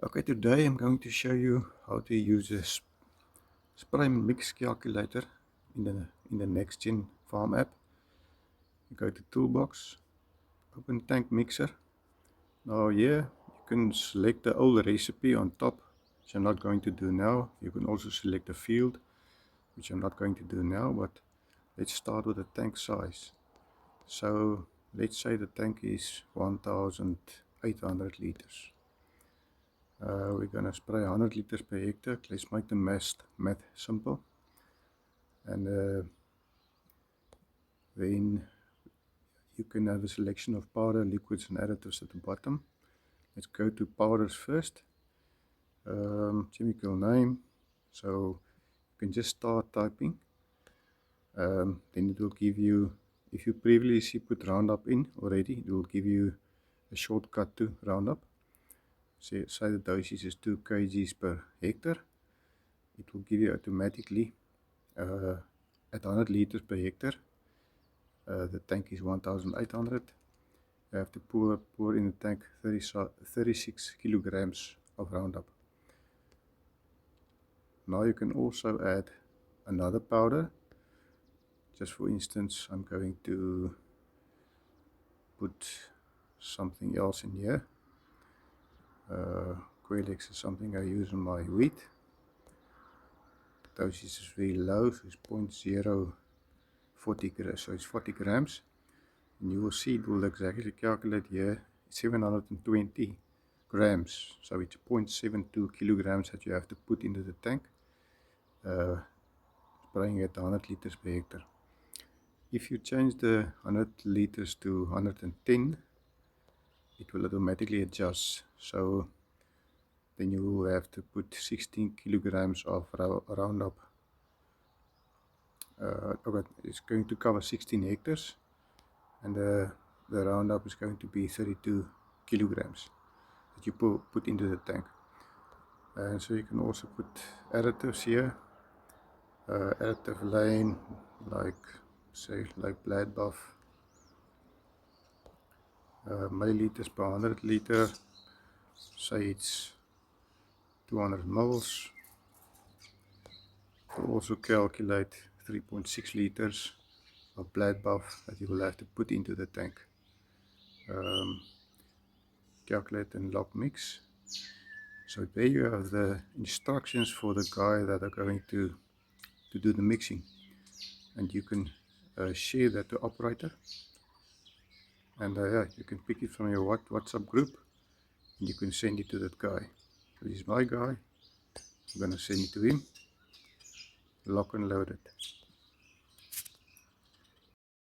Okay, today I'm going to show you how to use a spray mix calculator in the NextGen Farm app. You go to Toolbox, open Tank Mixer. Now here you can select the old recipe on top, which I'm not going to do now. You can also select the field, which I'm not going to do now, but let's start with the tank size. So let's say the tank is 1800 liters. We're going to spray 100 liters per hectare. Let's make the math simple. And then you can have a selection of powder, liquids and additives at the bottom. Let's go to powders first. Chemical name. So you can just start typing. Then it will give you, if you previously put Roundup in already, it will give you a shortcut to Roundup. Say the dosage is 2 kgs per hectare. It will give you automatically at 100 liters per hectare. The tank is 1800. You have to pour in the tank 36 kilograms of Roundup. Now you can also add another powder. Just for instance, I'm going to put something else in here. Quelix is something I use on my wheat. Dosage is very low, so it's 0.040 grams, so it's 40 grams. And you will see it will exactly calculate here 720 grams, so it's 0.72 kilograms that you have to put into the tank, spraying at 100 liters per hectare. If you change the 100 liters to 110, it will automatically adjust, so then you will have to put 16 kilograms of Roundup. Okay, it's going to cover 16 hectares, and the Roundup is going to be 32 kilograms that you put into the tank. And so you can also put additives here, additive lane, like Blad Buff, milliliters per 100 liter, say it's 200 mils. You also calculate 3.6 liters of Blad Buff that you will have to put into the tank. Calculate and log mix. So there you have the instructions for the guy that are going to do the mixing, and you can share that to operator, and yeah, you can pick it from your WhatsApp group and you can send it to that guy. So this is my guy. I'm gonna send it to him, lock and load it.